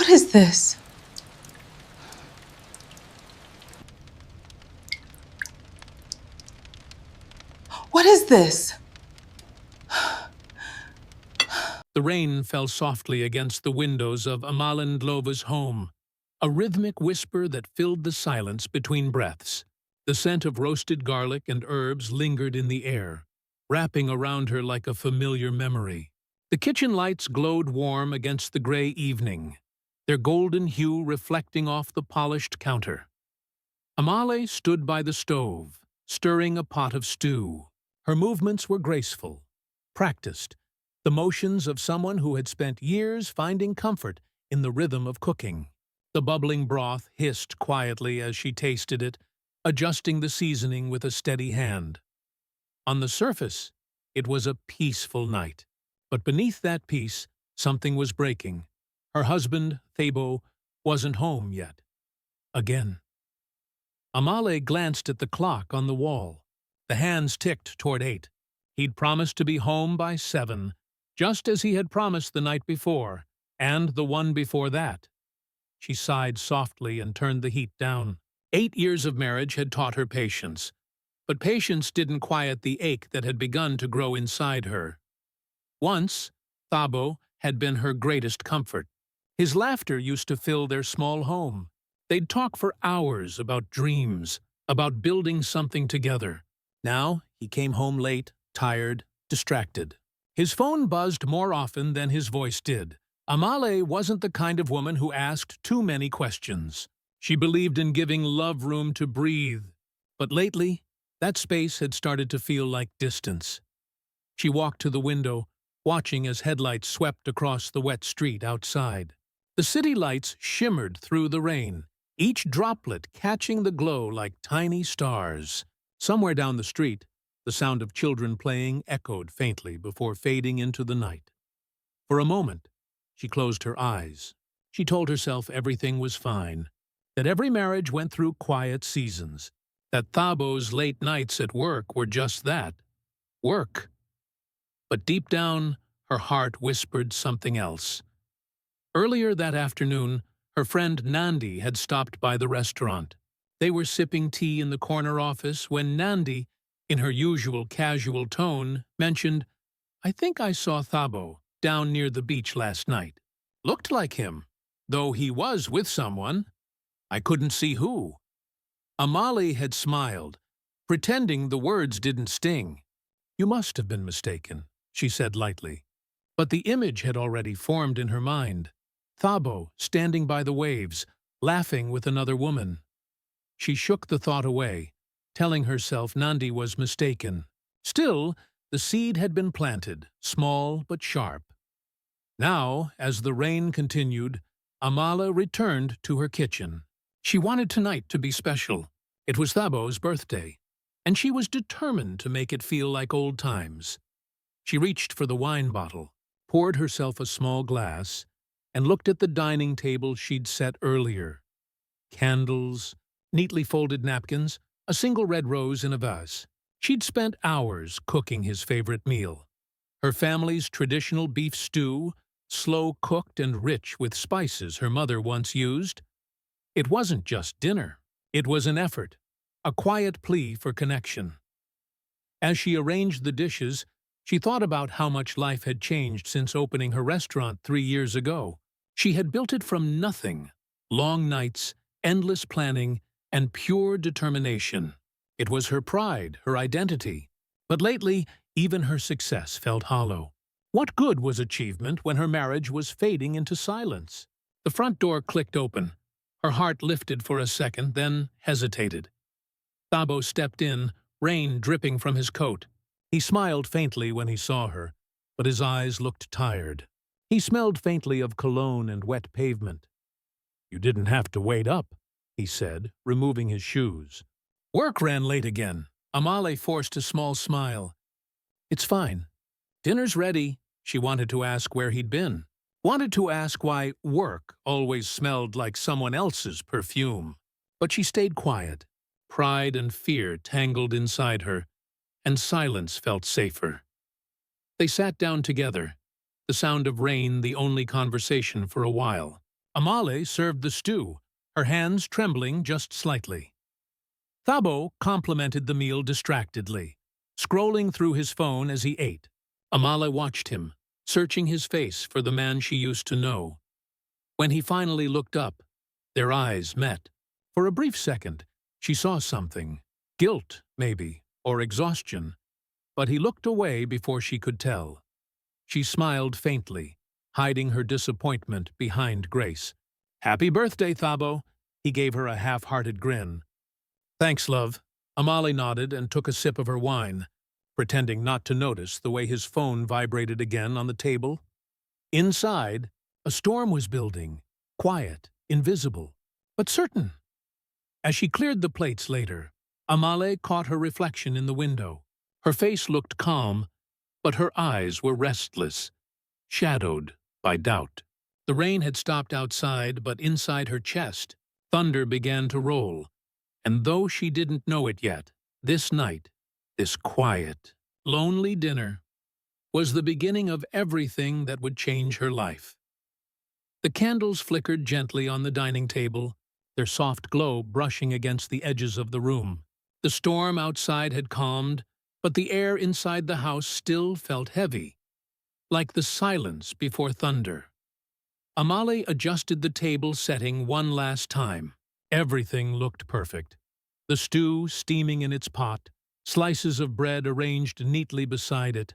What is this? What is this? The rain fell softly against the windows of Amalendlova's home, a rhythmic whisper that filled the silence between breaths. The scent of roasted garlic and herbs lingered in the air, wrapping around her like a familiar memory. The kitchen lights glowed warm against the gray evening, their golden hue reflecting off the polished counter. Amale stood by the stove, stirring a pot of stew. Her movements were graceful, practiced, the motions of someone who had spent years finding comfort in the rhythm of cooking. The bubbling broth hissed quietly as she tasted it, adjusting the seasoning with a steady hand. On the surface, it was a peaceful night, but beneath that peace, something was breaking. Her husband, Thabo, wasn't home yet. Again. Amale glanced at the clock on the wall. The hands ticked toward 8. He'd promised to be home by 7, just as he had promised the night before, and the one before that. She sighed softly and turned the heat down. 8 years of marriage had taught her patience, but patience didn't quiet the ache that had begun to grow inside her. Once, Thabo had been her greatest comfort. His laughter used to fill their small home. They'd talk for hours about dreams, about building something together. Now, he came home late, tired, distracted. His phone buzzed more often than his voice did. Amale wasn't the kind of woman who asked too many questions. She believed in giving love room to breathe. But lately, that space had started to feel like distance. She walked to the window, watching as headlights swept across the wet street outside. The city lights shimmered through the rain, each droplet catching the glow like tiny stars. Somewhere down the street, the sound of children playing echoed faintly before fading into the night. For a moment, she closed her eyes. She told herself everything was fine, that every marriage went through quiet seasons, that Thabo's late nights at work were just that, work. But deep down, her heart whispered something else. Earlier that afternoon, her friend Nandi had stopped by the restaurant. They were sipping tea in the corner office when Nandi, in her usual casual tone, mentioned, "I think I saw Thabo down near the beach last night. Looked like him, though he was with someone. I couldn't see who." Amale had smiled, pretending the words didn't sting. "You must have been mistaken," she said lightly. But the image had already formed in her mind. Thabo standing by the waves, laughing with another woman. She shook the thought away, telling herself Nandi was mistaken. Still, the seed had been planted, small but sharp. Now, as the rain continued, Amala returned to her kitchen. She wanted tonight to be special. It was Thabo's birthday, and she was determined to make it feel like old times. She reached for the wine bottle, poured herself a small glass, and looked at the dining table she'd set earlier. Candles, neatly folded napkins, a single red rose in a vase. She'd spent hours cooking his favorite meal. Her family's traditional beef stew, slow-cooked and rich with spices her mother once used. It wasn't just dinner. It was an effort, a quiet plea for connection. As she arranged the dishes, she thought about how much life had changed since opening her restaurant 3 years ago. She had built it from nothing, long nights, endless planning, and pure determination. It was her pride, her identity. But lately, even her success felt hollow. What good was achievement when her marriage was fading into silence? The front door clicked open. Her heart lifted for a second, then hesitated. Thabo stepped in, rain dripping from his coat. He smiled faintly when he saw her, but his eyes looked tired. He smelled faintly of cologne and wet pavement. "You didn't have to wait up," he said, removing his shoes. "Work ran late again." Amale forced a small smile. "It's fine. Dinner's ready." She wanted to ask where he'd been. Wanted to ask why work always smelled like someone else's perfume. But she stayed quiet. Pride and fear tangled inside her, and silence felt safer. They sat down together, the sound of rain the only conversation for a while. Amale served the stew, her hands trembling just slightly. Thabo complimented the meal distractedly, scrolling through his phone as he ate. Amale watched him, searching his face for the man she used to know. When he finally looked up, their eyes met. For a brief second, she saw something. Guilt, maybe, or exhaustion. But he looked away before she could tell. She smiled faintly, hiding her disappointment behind grace. "Happy birthday, Thabo." He gave her a half-hearted grin. "Thanks, love." Amale nodded and took a sip of her wine, pretending not to notice the way his phone vibrated again on the table. Inside, a storm was building, quiet, invisible, but certain. As she cleared the plates later, Amale caught her reflection in the window. Her face looked calm, but her eyes were restless, shadowed by doubt. The rain had stopped outside, but inside her chest, thunder began to roll. And though she didn't know it yet, this night, this quiet, lonely dinner, was the beginning of everything that would change her life. The candles flickered gently on the dining table, their soft glow brushing against the edges of the room. The storm outside had calmed, but the air inside the house still felt heavy, like the silence before thunder. Amale adjusted the table setting one last time. Everything looked perfect. The stew steaming in its pot, slices of bread arranged neatly beside it,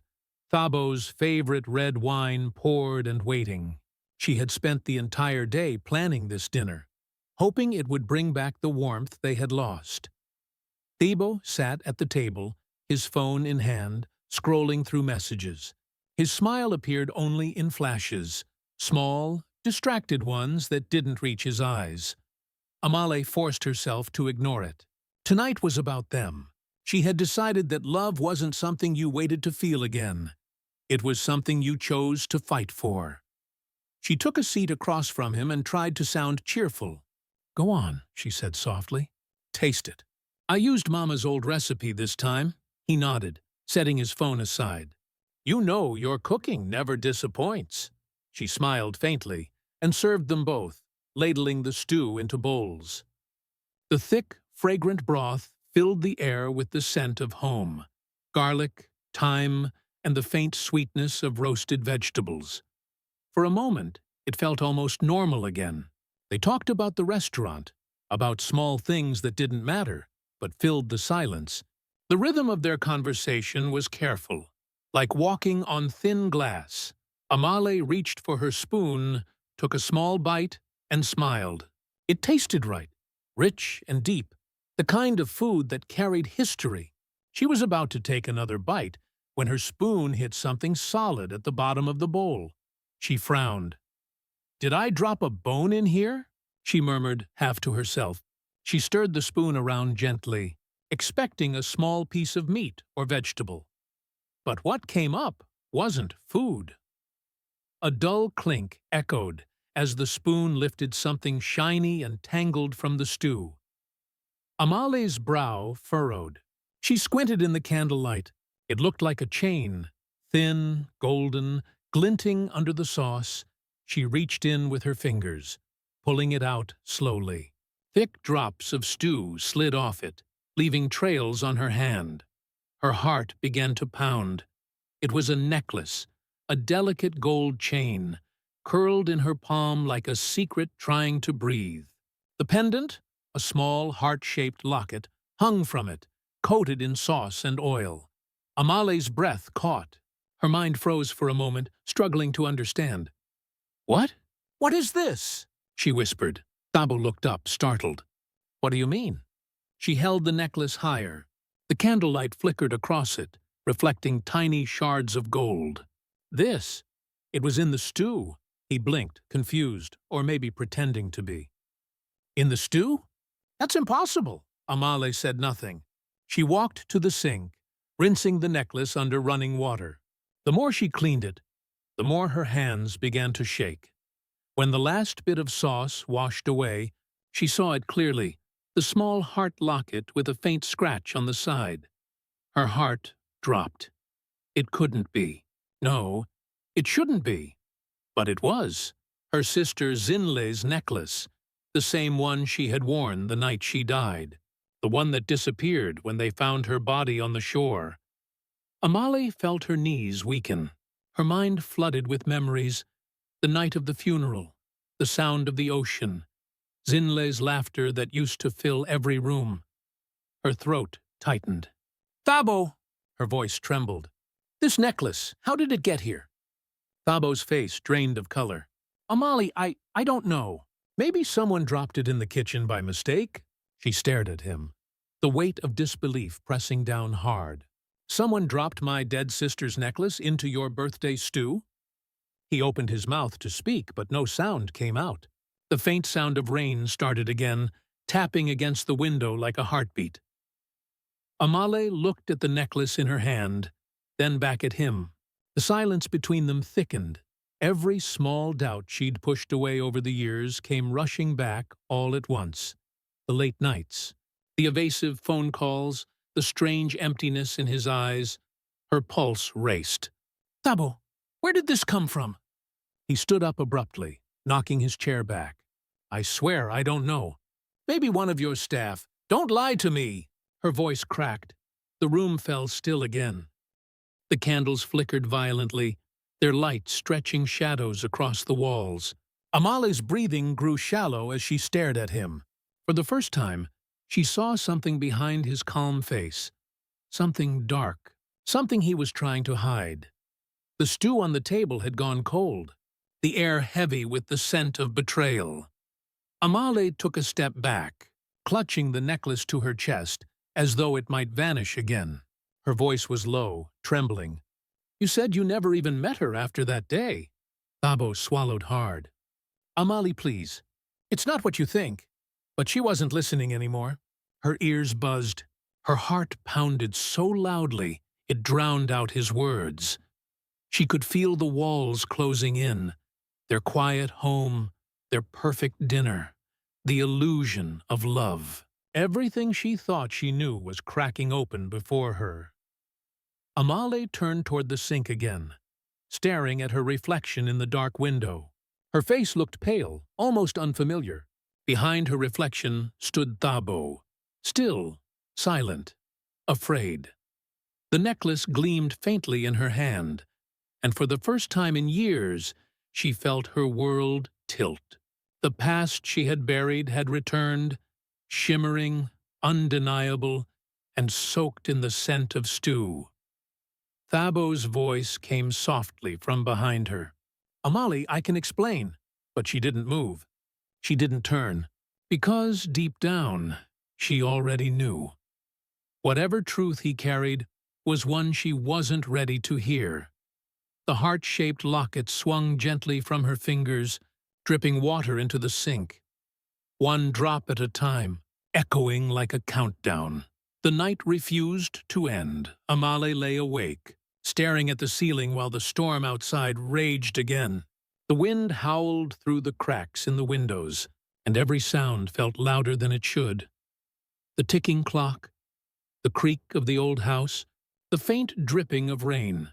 Thabo's favorite red wine poured and waiting. She had spent the entire day planning this dinner, hoping it would bring back the warmth they had lost. Thabo sat at the table, his phone in hand, scrolling through messages. His smile appeared only in flashes, small, distracted ones that didn't reach his eyes. Amale forced herself to ignore it. Tonight was about them. She had decided that love wasn't something you waited to feel again. It was something you chose to fight for. She took a seat across from him and tried to sound cheerful. "Go on," she said softly. "Taste it." "I used Mama's old recipe this time." He nodded, setting his phone aside. "You know your cooking never disappoints." She smiled faintly and served them both, ladling the stew into bowls. The thick, fragrant broth filled the air with the scent of home, garlic, thyme, and the faint sweetness of roasted vegetables. For a moment, it felt almost normal again. They talked about the restaurant, about small things that didn't matter, but filled the silence. The rhythm of their conversation was careful, like walking on thin glass. Amale reached for her spoon, took a small bite, and smiled. It tasted right, rich and deep, the kind of food that carried history. She was about to take another bite when her spoon hit something solid at the bottom of the bowl. She frowned. "Did I drop a bone in here?" she murmured, half to herself. She stirred the spoon around gently, expecting a small piece of meat or vegetable. But what came up wasn't food. A dull clink echoed as the spoon lifted something shiny and tangled from the stew. Amale's brow furrowed. She squinted in the candlelight. It looked like a chain, thin, golden, glinting under the sauce. She reached in with her fingers, pulling it out slowly. Thick drops of stew slid off it, leaving trails on her hand. Her heart began to pound. It was a necklace, a delicate gold chain, curled in her palm like a secret trying to breathe. The pendant, a small heart-shaped locket, hung from it, coated in sauce and oil. Amale's breath caught. Her mind froze for a moment, struggling to understand. "What? What is this?" she whispered. Thabo looked up, startled. "What do you mean?" She held the necklace higher. The candlelight flickered across it, reflecting tiny shards of gold. "This. It was in the stew." He blinked, confused, or maybe pretending to be. "In the stew? That's impossible." Amale said nothing. She walked to the sink, rinsing the necklace under running water. The more she cleaned it, the more her hands began to shake. When the last bit of sauce washed away, she saw it clearly, the small heart locket with a faint scratch on the side. Her heart dropped. It couldn't be. No, it shouldn't be. But it was. Her sister Zinle's necklace, the same one she had worn the night she died, the one that disappeared when they found her body on the shore. Amale felt her knees weaken, her mind flooded with memories, the night of the funeral, the sound of the ocean, Zinle's laughter that used to fill every room. Her throat tightened. "Thabo!" Her voice trembled. "This necklace, how did it get here?" Thabo's face drained of color. "Amale, I don't know. Maybe someone dropped it in the kitchen by mistake?" She stared at him, the weight of disbelief pressing down hard. "Someone dropped my dead sister's necklace into your birthday stew?" He opened his mouth to speak, but no sound came out. The faint sound of rain started again, tapping against the window like a heartbeat. Amale looked at the necklace in her hand, then back at him. The silence between them thickened. Every small doubt she'd pushed away over the years came rushing back all at once. The late nights, the evasive phone calls, the strange emptiness in his eyes. Her pulse raced. "Thabo, where did this come from?" He stood up abruptly, knocking his chair back. "I swear I don't know. Maybe one of your staff. Don't lie to me!" Her voice cracked. The room fell still again. The candles flickered violently, their light stretching shadows across the walls. Amale's breathing grew shallow as she stared at him. For the first time, she saw something behind his calm face. Something dark. Something he was trying to hide. The stew on the table had gone cold, the air heavy with the scent of betrayal. Amale took a step back, clutching the necklace to her chest, as though it might vanish again. Her voice was low, trembling. "You said you never even met her after that day." Thabo swallowed hard. "Amale, please. It's not what you think." But she wasn't listening anymore. Her ears buzzed. Her heart pounded so loudly it drowned out his words. She could feel the walls closing in, their quiet home, their perfect dinner, the illusion of love. Everything she thought she knew was cracking open before her. Amale turned toward the sink again, staring at her reflection in the dark window. Her face looked pale, almost unfamiliar. Behind her reflection stood Thabo, still, silent, afraid. The necklace gleamed faintly in her hand, and for the first time in years, she felt her world tilt. The past she had buried had returned, shimmering, undeniable, and soaked in the scent of stew. Thabo's voice came softly from behind her. "Amale, I can explain." But she didn't move. She didn't turn, because deep down, she already knew. Whatever truth he carried was one she wasn't ready to hear. The heart-shaped locket swung gently from her fingers, dripping water into the sink. One drop at a time, echoing like a countdown. The night refused to end. Amale lay awake, staring at the ceiling while the storm outside raged again. The wind howled through the cracks in the windows, and every sound felt louder than it should. The ticking clock, the creak of the old house, the faint dripping of rain.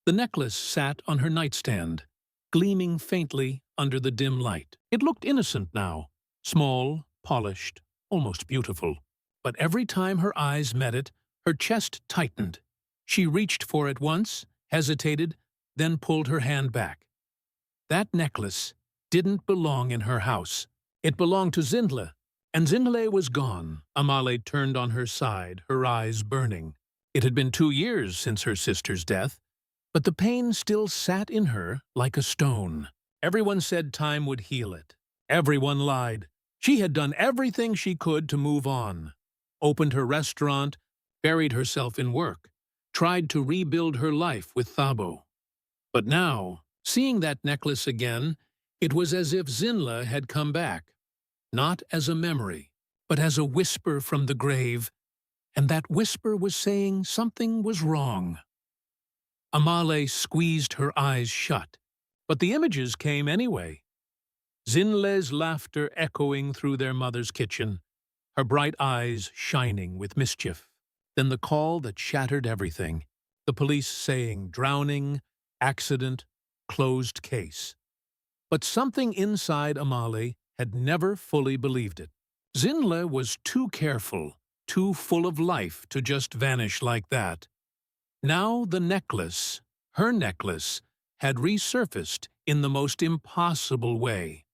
The necklace sat on her nightstand, gleaming faintly under the dim light. It looked innocent now, small, polished, almost beautiful. But every time her eyes met it, her chest tightened. She reached for it once, hesitated, then pulled her hand back. That necklace didn't belong in her house. It belonged to Zinle, and Zinle was gone. Amale turned on her side, her eyes burning. It had been 2 years since her sister's death, but the pain still sat in her like a stone. Everyone said time would heal it. Everyone lied. She had done everything she could to move on. Opened her restaurant, buried herself in work, tried to rebuild her life with Thabo. But now, seeing that necklace again, it was as if Zinle had come back, not as a memory, but as a whisper from the grave, and that whisper was saying something was wrong. Amale squeezed her eyes shut, but the images came anyway. Zinle's laughter echoing through their mother's kitchen, her bright eyes shining with mischief. Then the call that shattered everything, the police saying drowning, accident, closed case. But something inside Amale had never fully believed it. Zinle was too careful, too full of life to just vanish like that. Now the necklace, her necklace, had resurfaced in the most impossible way.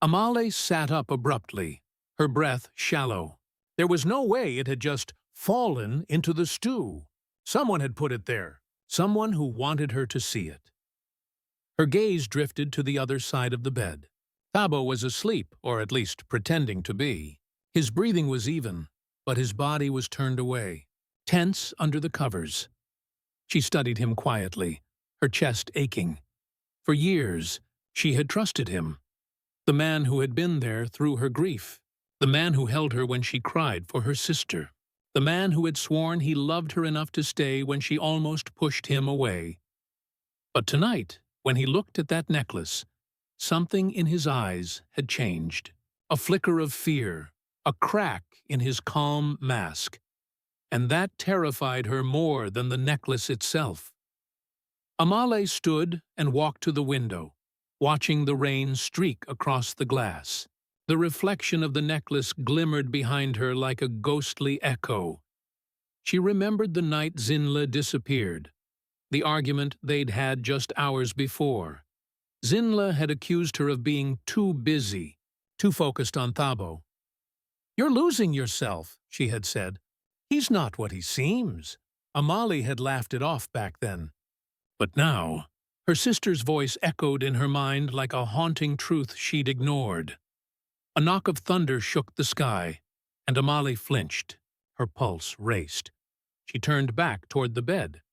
Amale sat up abruptly, her breath shallow. There was no way it had just fallen into the stew. Someone had put it there, someone who wanted her to see it. Her gaze drifted to the other side of the bed. Thabo was asleep, or at least pretending to be. His breathing was even, but his body was turned away, tense under the covers. She studied him quietly, her chest aching. For years, she had trusted him. The man who had been there through her grief. The man who held her when she cried for her sister. The man who had sworn he loved her enough to stay when she almost pushed him away. But tonight, when he looked at that necklace, something in his eyes had changed. A flicker of fear, a crack in his calm mask. And that terrified her more than the necklace itself. Amale stood and walked to the window, watching the rain streak across the glass. The reflection of the necklace glimmered behind her like a ghostly echo. She remembered the night Zinle disappeared, the argument they'd had just hours before. Zinle had accused her of being too busy, too focused on Thabo. "You're losing yourself," she had said. "He's not what he seems." Amale had laughed it off back then. But now, her sister's voice echoed in her mind like a haunting truth she'd ignored. A knock of thunder shook the sky, and Amale flinched. Her pulse raced. She turned back toward the bed.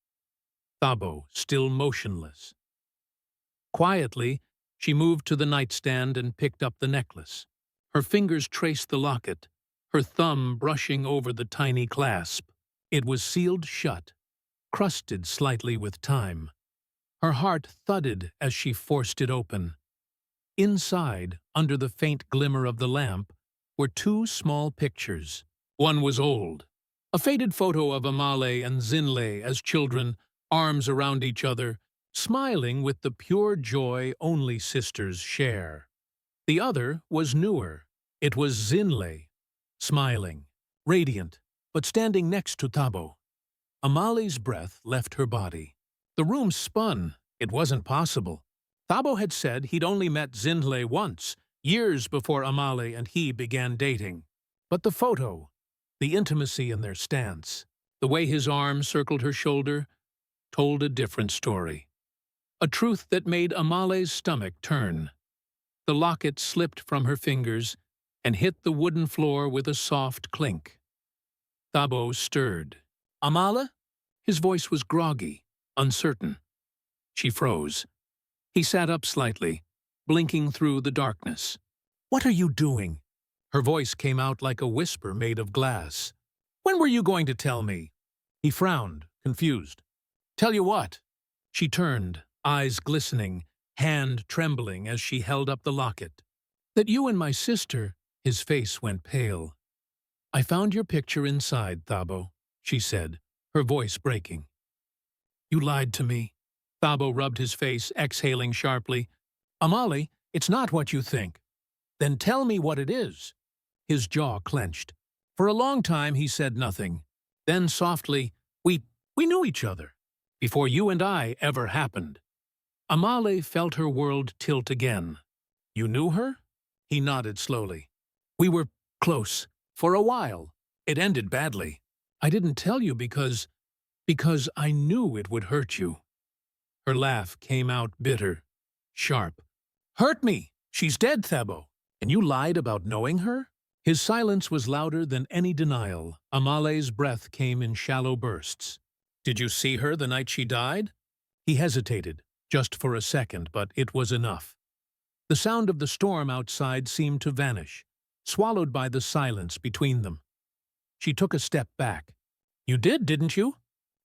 Thabo still motionless. Quietly, she moved to the nightstand and picked up the necklace. Her fingers traced the locket, her thumb brushing over the tiny clasp. It was sealed shut, crusted slightly with time. Her heart thudded as she forced it open. Inside, under the faint glimmer of the lamp, were two small pictures. One was old, a faded photo of Amale and Zinle as children, arms around each other, smiling with the pure joy only sisters share. The other was newer. It was Zinle, smiling, radiant, but standing next to Thabo. Amale's breath left her body. The room spun. It wasn't possible. Thabo had said he'd only met Zinle once, years before Amale and he began dating. But the photo, the intimacy in their stance, the way his arm circled her shoulder, told a different story. A truth that made Amale's stomach turn. The locket slipped from her fingers and hit the wooden floor with a soft clink. Thabo stirred. "Amale?" His voice was groggy, uncertain. She froze. He sat up slightly, blinking through the darkness. "What are you doing?" Her voice came out like a whisper made of glass. "When were you going to tell me?" He frowned, confused. "Tell you what?" She turned, eyes glistening, hand trembling as she held up the locket. "That you and my sister—" His face went pale. "I found your picture inside, Thabo," she said, her voice breaking. "You lied to me." Thabo rubbed his face, exhaling sharply. "Amale, it's not what you think." "Then tell me what it is." His jaw clenched. For a long time he said nothing. Then softly, We knew each other, before you and I ever happened." Amale felt her world tilt again. "You knew her?" He nodded slowly. "We were close. For a while. It ended badly. I didn't tell you because I knew it would hurt you." Her laugh came out bitter, sharp. "Hurt me! She's dead, Thabo. And you lied about knowing her?" His silence was louder than any denial. Amale's breath came in shallow bursts. "Did you see her the night she died?" He hesitated, just for a second, but it was enough. The sound of the storm outside seemed to vanish, swallowed by the silence between them. She took a step back. "You did, didn't you?"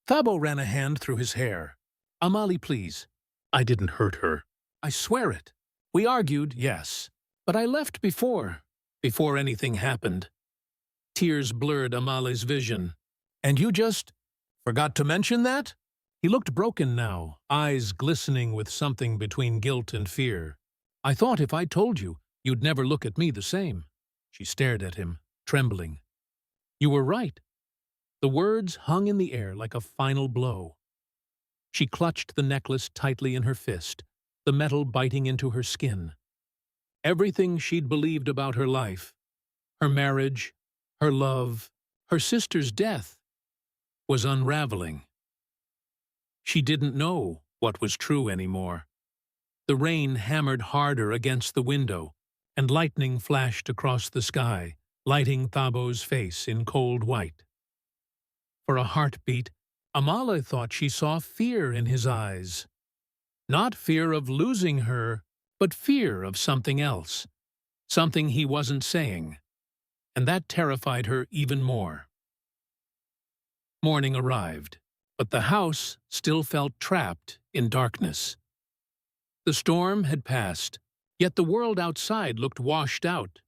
Thabo ran a hand through his hair. "Amale, please. I didn't hurt her. I swear it. We argued, yes. But I left before anything happened." Tears blurred Amale's vision. "And you just forgot to mention that?" He looked broken now, eyes glistening with something between guilt and fear. "I thought if I told you, you'd never look at me the same." She stared at him, trembling. "You were right." The words hung in the air like a final blow. She clutched the necklace tightly in her fist, the metal biting into her skin. Everything she'd believed about her life, her marriage, her love, her sister's death, was unraveling. She didn't know what was true anymore. The rain hammered harder against the window, and lightning flashed across the sky, lighting Thabo's face in cold white. For a heartbeat, Amala thought she saw fear in his eyes. Not fear of losing her, but fear of something else, something he wasn't saying, and that terrified her even more. Morning arrived, but the house still felt trapped in darkness. The storm had passed, yet the world outside looked washed out.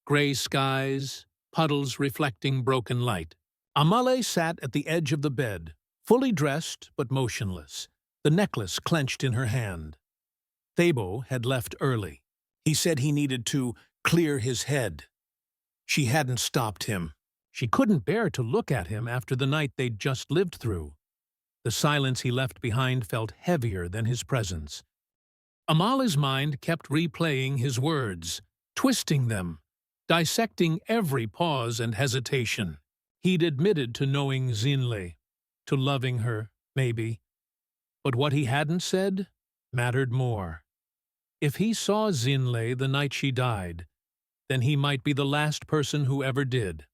Gray skies, puddles reflecting broken light. Amale sat at the edge of the bed, fully dressed but motionless, the necklace clenched in her hand. Thabo had left early. He said he needed to clear his head. She hadn't stopped him. She couldn't bear to look at him after the night they'd just lived through. The silence he left behind felt heavier than his presence. Amale's mind kept replaying his words, twisting them, dissecting every pause and hesitation. He'd admitted to knowing Zinle, to loving her, maybe. But what he hadn't said mattered more. If he saw Zinle the night she died, then he might be the last person who ever did.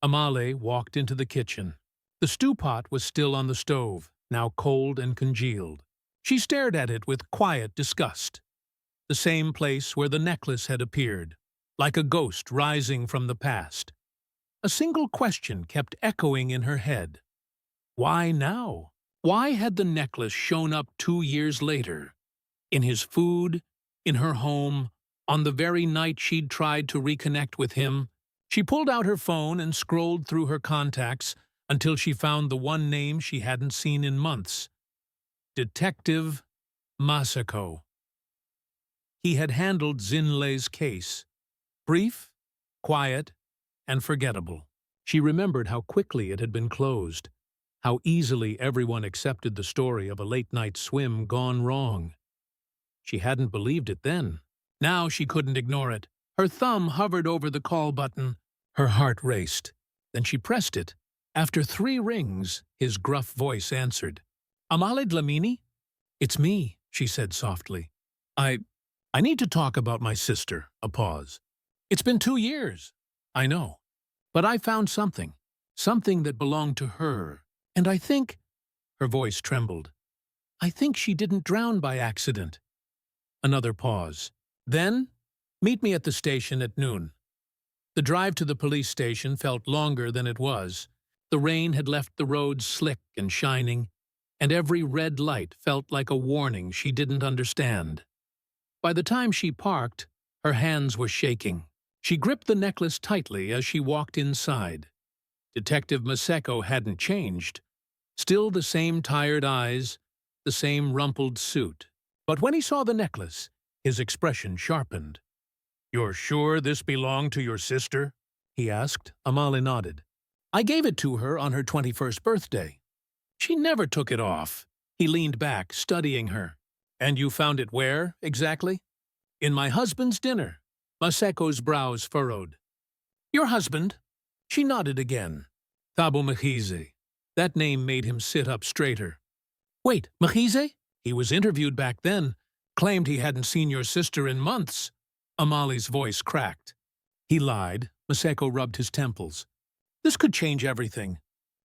Amale walked into the kitchen. The stew pot was still on the stove, now cold and congealed. She stared at it with quiet disgust. The same place where the necklace had appeared, like a ghost rising from the past. A single question kept echoing in her head. Why now? Why had the necklace shown up 2 years later? In his food, in her home, on the very night she'd tried to reconnect with him. She pulled out her phone and scrolled through her contacts until she found the one name she hadn't seen in months. Detective Masako. He had handled Zinle's case. Brief, quiet, and forgettable. She remembered how quickly it had been closed, how easily everyone accepted the story of a late-night swim gone wrong. She hadn't believed it then. Now she couldn't ignore it. Her thumb hovered over the call button. Her heart raced. Then she pressed it. After 3 rings, his gruff voice answered. "Amale Dlamini?" "It's me," she said softly. I need to talk about my sister." A pause. "It's been 2 years." "I know. But I found something. Something that belonged to her. And I think—" her voice trembled. "I think she didn't drown by accident." Another pause. Then, "Meet me at the station at noon." The drive to the police station felt longer than it was. The rain had left the roads slick and shining, and every red light felt like a warning she didn't understand. By the time she parked, her hands were shaking. She gripped the necklace tightly as she walked inside. Detective Maseko hadn't changed. Still the same tired eyes, the same rumpled suit. But when he saw the necklace, his expression sharpened. "You're sure this belonged to your sister?" he asked. Amale nodded. "I gave it to her on her 21st birthday. She never took it off." He leaned back, studying her. "And you found it where, exactly?" "In my husband's dinner." Maseko's brows furrowed. "Your husband?" She nodded again. Thabo Mehize. That name made him sit up straighter. "Wait, Mehize? He was interviewed back then. Claimed he hadn't seen your sister in months." Amali's voice cracked. "He lied." Maseko rubbed his temples. "This could change everything.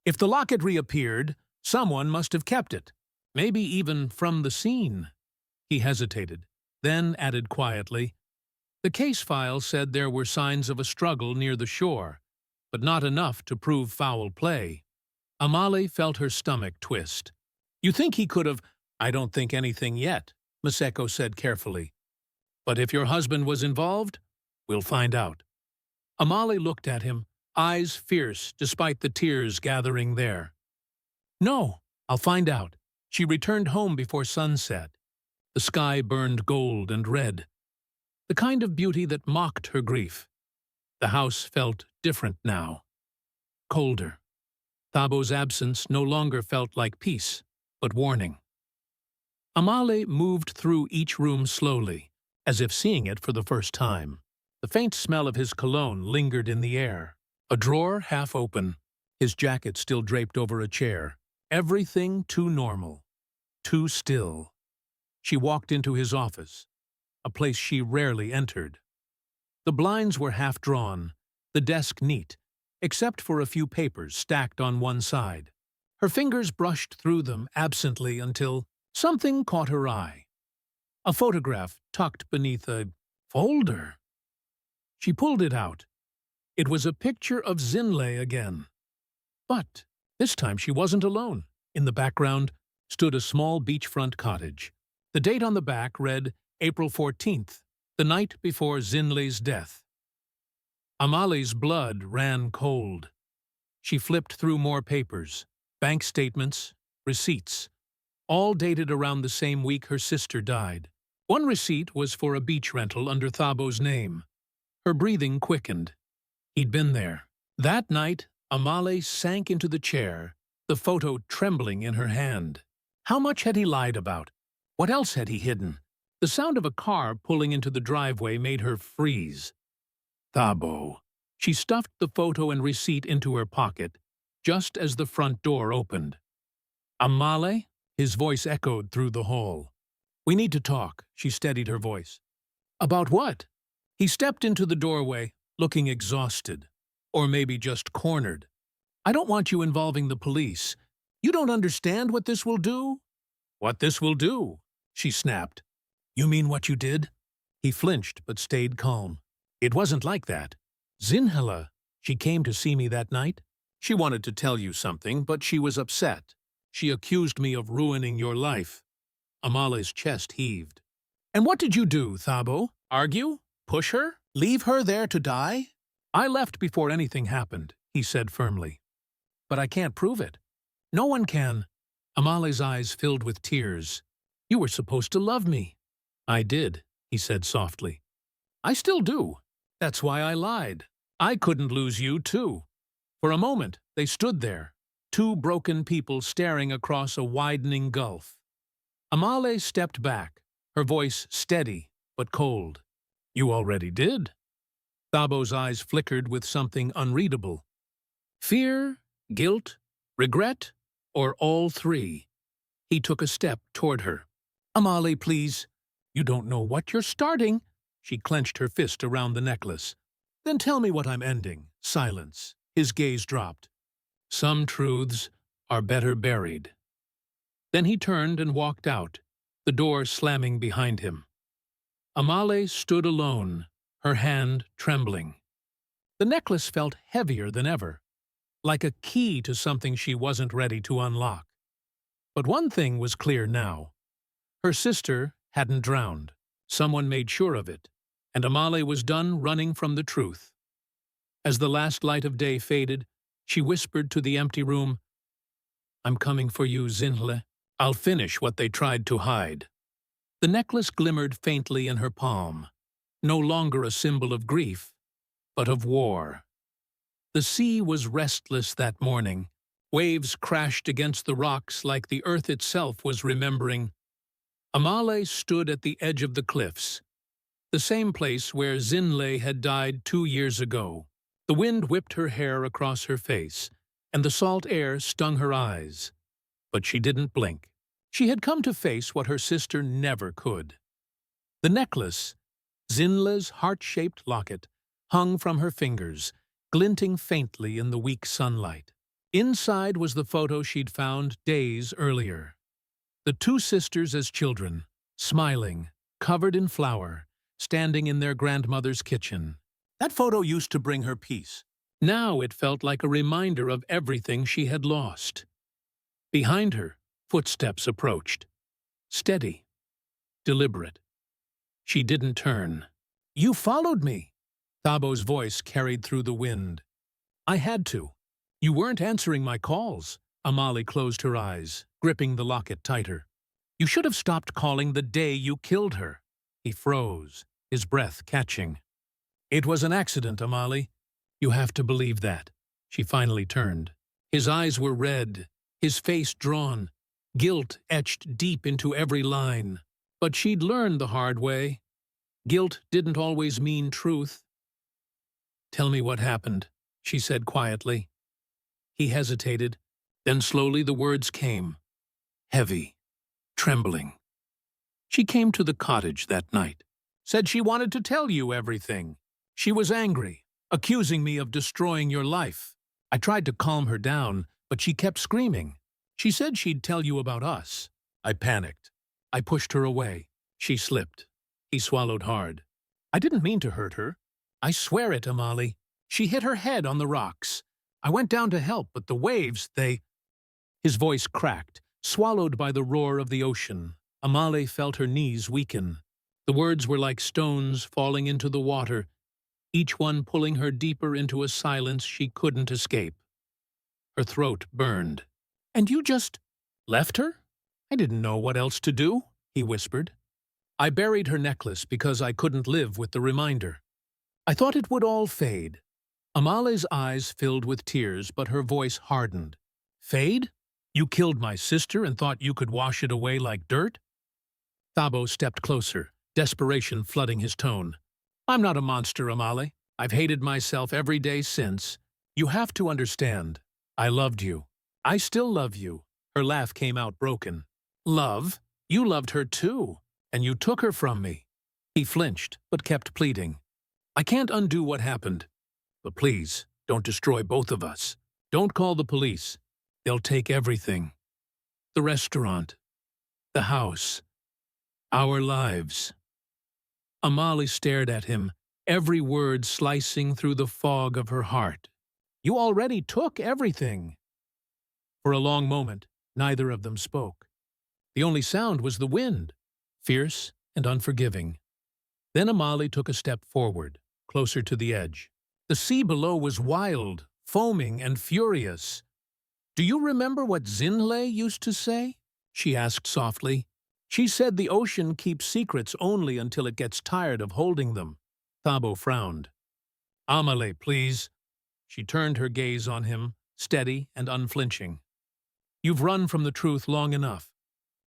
If the locket reappeared, someone must have kept it. Maybe even from the scene." He hesitated, then added quietly, "The case file said there were signs of a struggle near the shore, but not enough to prove foul play." Amale felt her stomach twist. "You think he could have—" "I don't think anything yet," Maseko said carefully. "But if your husband was involved, we'll find out." Amale looked at him, eyes fierce despite the tears gathering there. "No, I'll find out. She returned home before sunset. The sky burned gold and red, the kind of beauty that mocked her grief. The house felt different now, colder. Thabo's absence no longer felt like peace, but warning. Amale moved through each room slowly, as if seeing it for the first time. The faint smell of his cologne lingered in the air. A drawer half open, his jacket still draped over a chair. Everything too normal, too still. She walked into his office, a place she rarely entered. The blinds were half drawn, the desk neat, except for a few papers stacked on one side. Her fingers brushed through them absently until something caught her eye. A photograph tucked beneath a folder. She pulled it out. It was a picture of Zinle again. But this time she wasn't alone. In the background stood a small beachfront cottage. The date on the back read April 14th, the night before Zinle's death. Amale's blood ran cold. She flipped through more papers, bank statements, receipts, all dated around the same week her sister died. One receipt was for a beach rental under Thabo's name. Her breathing quickened. He'd been there. That night, Amale sank into the chair, the photo trembling in her hand. How much had he lied about? What else had he hidden? The sound of a car pulling into the driveway made her freeze. Thabo. She stuffed the photo and receipt into her pocket, just as the front door opened. Amale? His voice echoed through the hall. We need to talk, she steadied her voice. About what? He stepped into the doorway, looking exhausted. Or maybe just cornered. I don't want you involving the police. You don't understand what this will do? What this will do? She snapped. You mean what you did? He flinched but stayed calm. It wasn't like that. Zinhela, she came to see me that night. She wanted to tell you something, but she was upset. She accused me of ruining your life. Amale's chest heaved. And what did you do, Thabo? Argue? Push her? Leave her there to die? I left before anything happened, he said firmly. But I can't prove it. No one can. Amale's eyes filled with tears. You were supposed to love me. I did, he said softly. I still do. That's why I lied. I couldn't lose you, too. For a moment, they stood there, two broken people staring across a widening gulf. Amale stepped back, her voice steady but cold. You already did. Thabo's eyes flickered with something unreadable. Fear, guilt, regret, or all three? He took a step toward her. Amale, please. You don't know what you're starting. She clenched her fist around the necklace. Then tell me what I'm ending. Silence. His gaze dropped. Some truths are better buried. Then he turned and walked out, the door slamming behind him. Amale stood alone, her hand trembling. The necklace felt heavier than ever, like a key to something she wasn't ready to unlock. But one thing was clear now. Her sister hadn't drowned. Someone made sure of it, and Amale was done running from the truth. As the last light of day faded, she whispered to the empty room, I'm coming for you, Zinhle. I'll finish what they tried to hide. The necklace glimmered faintly in her palm, no longer a symbol of grief, but of war. The sea was restless that morning. Waves crashed against the rocks like the earth itself was remembering. Amale stood at the edge of the cliffs, the same place where Zinle had died 2 years ago. The wind whipped her hair across her face, and the salt air stung her eyes. But she didn't blink. She had come to face what her sister never could. The necklace, Zinle's heart-shaped locket, hung from her fingers, glinting faintly in the weak sunlight. Inside was the photo she'd found days earlier. The two sisters as children, smiling, covered in flour, standing in their grandmother's kitchen. That photo used to bring her peace. Now it felt like a reminder of everything she had lost. Behind her, footsteps approached. Steady, deliberate. She didn't turn. You followed me. Thabo's voice carried through the wind. I had to. You weren't answering my calls. Amali closed her eyes, gripping the locket tighter. You should have stopped calling the day you killed her. He froze, his breath catching. It was an accident, Amali. You have to believe that. She finally turned. His eyes were red, his face drawn, guilt etched deep into every line. But she'd learned the hard way. Guilt didn't always mean truth. Tell me what happened, she said quietly. He hesitated. Then slowly the words came. Heavy, trembling. She came to the cottage that night. Said she wanted to tell you everything. She was angry, accusing me of destroying your life. I tried to calm her down, but she kept screaming. She said she'd tell you about us. I panicked. I pushed her away. She slipped. He swallowed hard. I didn't mean to hurt her. I swear it, Amali. She hit her head on the rocks. I went down to help, but the waves, they... His voice cracked, swallowed by the roar of the ocean. Amali felt her knees weaken. The words were like stones falling into the water, each one pulling her deeper into a silence she couldn't escape. Her throat burned. And you just left her? I didn't know what else to do, he whispered. I buried her necklace because I couldn't live with the reminder. I thought it would all fade. Amali's eyes filled with tears, but her voice hardened. Fade? You killed my sister and thought you could wash it away like dirt? Thabo stepped closer, desperation flooding his tone. I'm not a monster, Amali. I've hated myself every day since. You have to understand. I loved you. I still love you. Her laugh came out broken. Love? You loved her too, and you took her from me. He flinched, but kept pleading. I can't undo what happened. But please, don't destroy both of us. Don't call the police. They'll take everything. The restaurant. The house. Our lives. Amali stared at him, every word slicing through the fog of her heart. You already took everything. For a long moment, neither of them spoke. The only sound was the wind, fierce and unforgiving. Then Amali took a step forward, closer to the edge. The sea below was wild, foaming, and furious. Do you remember what Zinle used to say? She asked softly. She said the ocean keeps secrets only until it gets tired of holding them. Thabo frowned. Amali, please. She turned her gaze on him, steady and unflinching. You've run from the truth long enough.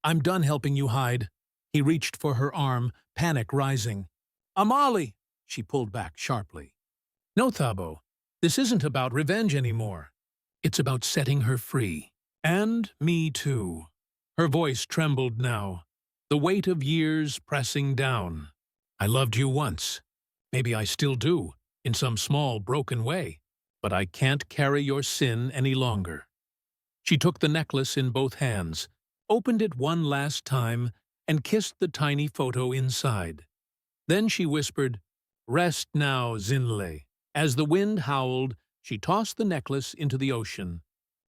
I'm done helping you hide. He reached for her arm, panic rising. Amali! She pulled back sharply. No, Thabo. This isn't about revenge anymore. It's about setting her free. And me too. Her voice trembled now, the weight of years pressing down. I loved you once. Maybe I still do, in some small, broken way. But I can't carry your sin any longer. She took the necklace in both hands, opened it one last time, and kissed the tiny photo inside. Then she whispered, Rest now, Zinle. As the wind howled, she tossed the necklace into the ocean.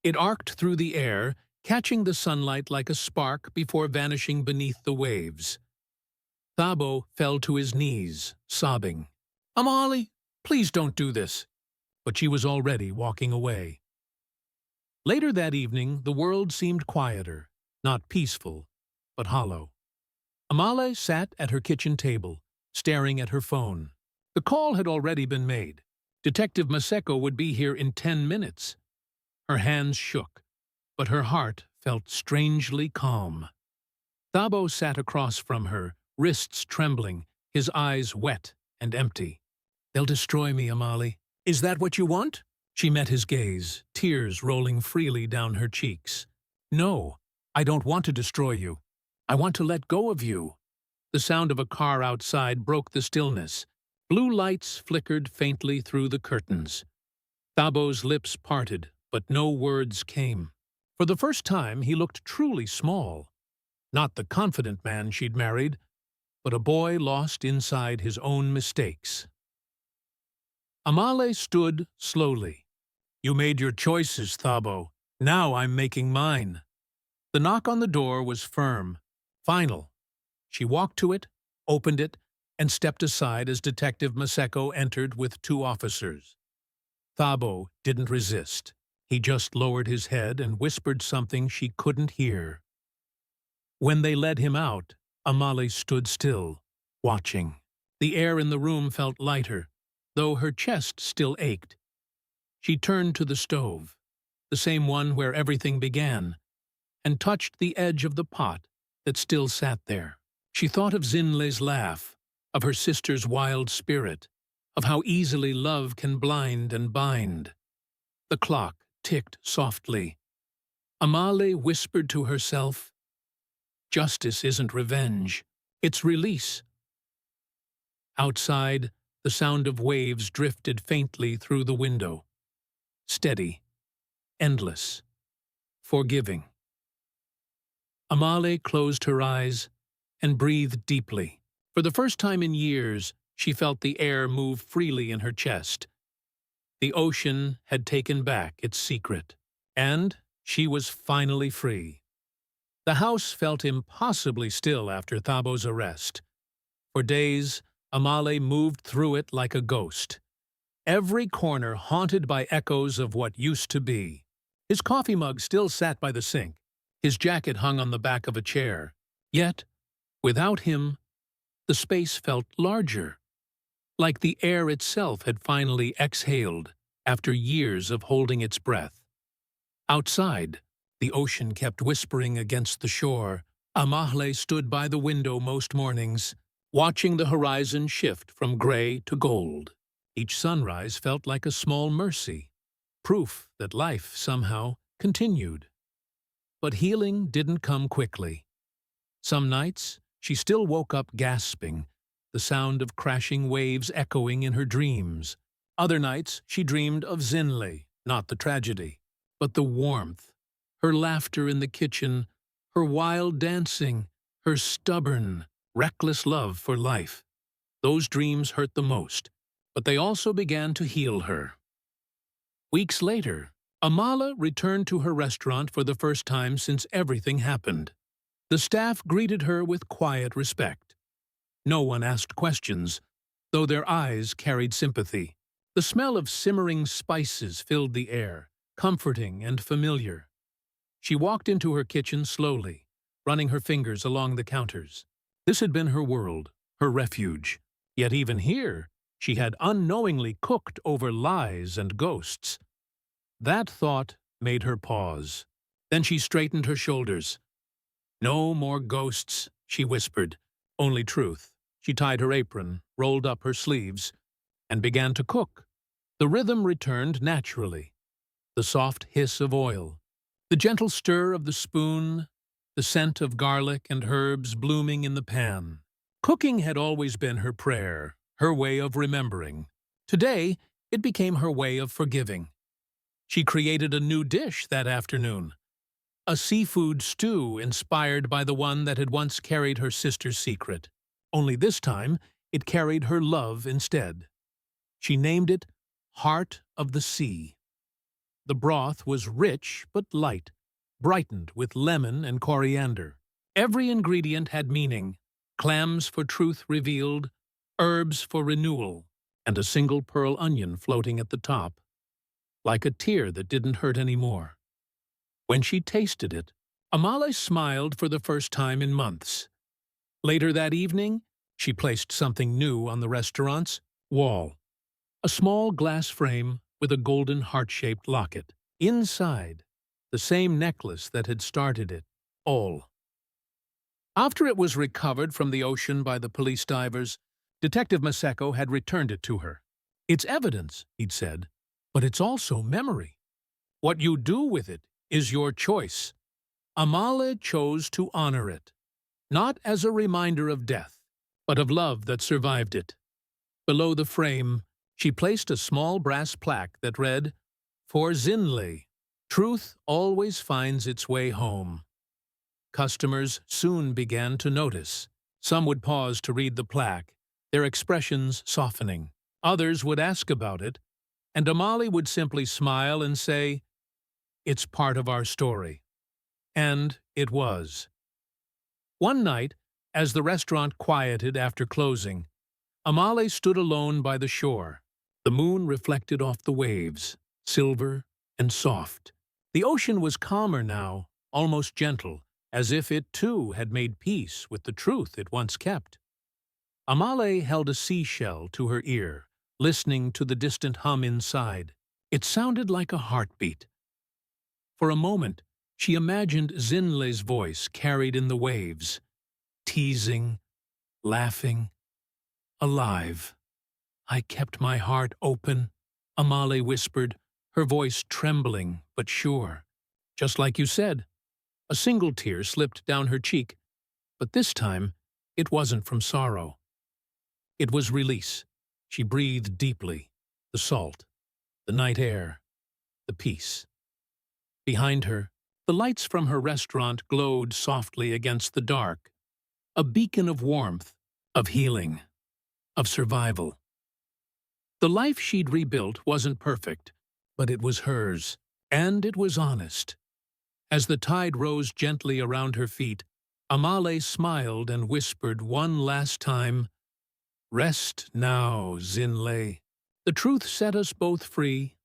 It arced through the air, catching the sunlight like a spark before vanishing beneath the waves. Thabo fell to his knees, sobbing. Amali, please don't do this. But she was already walking away. Later that evening, the world seemed quieter, not peaceful, but hollow. Amali sat at her kitchen table, staring at her phone. The call had already been made. Detective Maseko would be here in 10 minutes. Her hands shook, but her heart felt strangely calm. Thabo sat across from her, wrists trembling, his eyes wet and empty. They'll destroy me, Amali. Is that what you want? She met his gaze, tears rolling freely down her cheeks. No, I don't want to destroy you. I want to let go of you. The sound of a car outside broke the stillness. Blue lights flickered faintly through the curtains. Thabo's lips parted, but no words came. For the first time, he looked truly small. Not the confident man she'd married, but a boy lost inside his own mistakes. Amali stood slowly. You made your choices, Thabo. Now I'm making mine. The knock on the door was firm, final. She walked to it, opened it, and stepped aside as Detective Maseko entered with 2 officers. Thabo didn't resist. He just lowered his head and whispered something she couldn't hear. When they led him out, Amale stood still, watching. The air in the room felt lighter, though her chest still ached. She turned to the stove, the same one where everything began, and touched the edge of the pot that still sat there. She thought of Zinle's laugh, of her sister's wild spirit, of how easily love can blind and bind. The clock ticked softly. Amale whispered to herself, "Justice isn't revenge, it's release." Outside, the sound of waves drifted faintly through the window. Steady, endless, forgiving. Amale closed her eyes and breathed deeply. For the first time in years, she felt the air move freely in her chest. The ocean had taken back its secret, and she was finally free. The house felt impossibly still after Thabo's arrest. For days, Amale moved through it like a ghost, every corner haunted by echoes of what used to be. His coffee mug still sat by the sink, his jacket hung on the back of a chair. Yet, without him, the space felt larger, like the air itself had finally exhaled after years of holding its breath. Outside, the ocean kept whispering against the shore. Amale stood by the window most mornings, watching the horizon shift from gray to gold. Each sunrise felt like a small mercy, proof that life somehow continued. But healing didn't come quickly. Some nights, she still woke up gasping, the sound of crashing waves echoing in her dreams. Other nights, she dreamed of Zinle, not the tragedy, but the warmth, her laughter in the kitchen, her wild dancing, her stubborn, reckless love for life. Those dreams hurt the most, but they also began to heal her. Weeks later, Amala returned to her restaurant for the first time since everything happened. The staff greeted her with quiet respect. No one asked questions, though their eyes carried sympathy. The smell of simmering spices filled the air, comforting and familiar. She walked into her kitchen slowly, running her fingers along the counters. This had been her world, her refuge. Yet even here, she had unknowingly cooked over lies and ghosts. That thought made her pause. Then she straightened her shoulders. "No more ghosts," she whispered. "Only truth." She tied her apron, rolled up her sleeves, and began to cook. The rhythm returned naturally. The soft hiss of oil, the gentle stir of the spoon, the scent of garlic and herbs blooming in the pan. Cooking had always been her prayer, her way of remembering. Today, it became her way of forgiving. She created a new dish that afternoon, a seafood stew inspired by the one that had once carried her sister's secret. Only this time, it carried her love instead. She named it Heart of the Sea. The broth was rich but light, brightened with lemon and coriander. Every ingredient had meaning: clams for truth revealed, herbs for renewal, and a single pearl onion floating at the top, like a tear that didn't hurt anymore. When she tasted it, Amale smiled for the first time in months. Later that evening, she placed something new on the restaurant's wall. A small glass frame with a golden heart-shaped locket. Inside, the same necklace that had started it all. After it was recovered from the ocean by the police divers, Detective Maseko had returned it to her. "It's evidence," he'd said, "but it's also memory. What you do with it is your choice." Amale chose to honor it, not as a reminder of death, but of love that survived it. Below the frame, she placed a small brass plaque that read, "For Zinle, truth always finds its way home." Customers soon began to notice. Some would pause to read the plaque, their expressions softening. Others would ask about it, and Amale would simply smile and say, "It's part of our story." And it was. One night, as the restaurant quieted after closing, Amale stood alone by the shore. The moon reflected off the waves, silver and soft. The ocean was calmer now, almost gentle, as if it too had made peace with the truth it once kept. Amale held a seashell to her ear, listening to the distant hum inside. It sounded like a heartbeat. For a moment, she imagined Zinle's voice carried in the waves, teasing, laughing, alive. "I kept my heart open," Amale whispered, her voice trembling but sure. "Just like you said." A single tear slipped down her cheek, but this time it wasn't from sorrow. It was release. She breathed deeply, the salt, the night air, the peace. Behind her, the lights from her restaurant glowed softly against the dark, a beacon of warmth, of healing, of survival. The life she'd rebuilt wasn't perfect, but it was hers, and it was honest. As the tide rose gently around her feet, Amale smiled and whispered one last time, "Rest now, Zinle." The truth set us both free.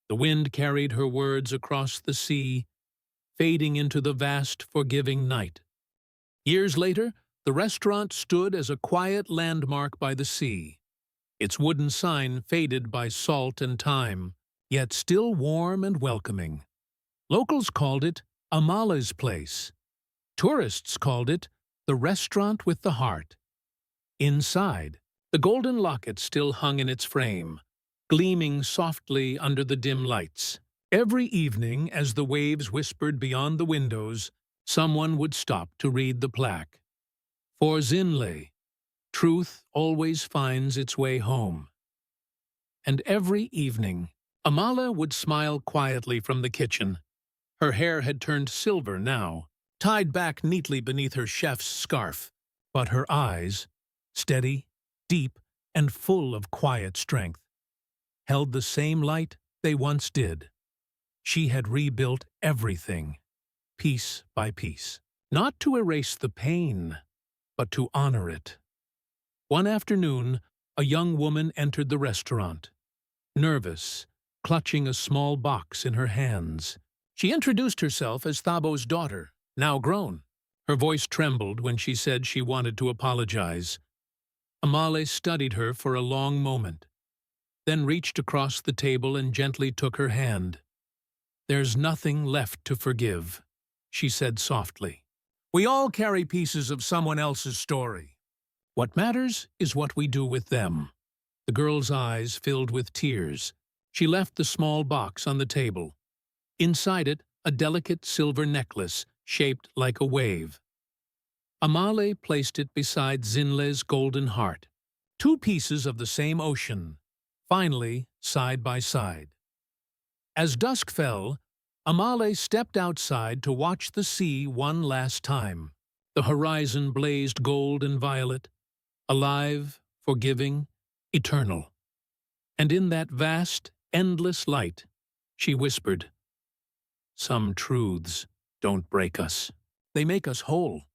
The wind carried her words across the sea, fading into the vast, forgiving night. Years later, the restaurant stood as a quiet landmark by the sea, its wooden sign faded by salt and time, yet still warm and welcoming. Locals called it Amale's Place. Tourists called it the Restaurant with the Heart. Inside, the golden locket still hung in its frame, gleaming softly under the dim lights. Every evening, as the waves whispered beyond the windows, someone would stop to read the plaque. For Zinle, truth always finds its way home. And every evening, Amala would smile quietly from the kitchen. Her hair had turned silver now, tied back neatly beneath her chef's scarf, but her eyes, steady, deep, and full of quiet strength, held the same light they once did. She had rebuilt everything, piece by piece, not to erase the pain, but to honor it. One afternoon, a young woman entered the restaurant, nervous, clutching a small box in her hands. She introduced herself as Thabo's daughter, now grown. Her voice trembled when she said she wanted to apologize. Amale studied her for a long moment, then reached across the table and gently took her hand. "There's nothing left to forgive," she said softly. "We all carry pieces of someone else's story. What matters is what we do with them." The girl's eyes filled with tears. She left the small box on the table. Inside it, a delicate silver necklace shaped like a wave. Amale placed it beside Zinle's golden heart, two pieces of the same ocean, finally side by side. As dusk fell, Amale stepped outside to watch the sea one last time. The horizon blazed gold and violet, alive, forgiving, eternal. And in that vast, endless light, she whispered, "Some truths don't break us. They make us whole."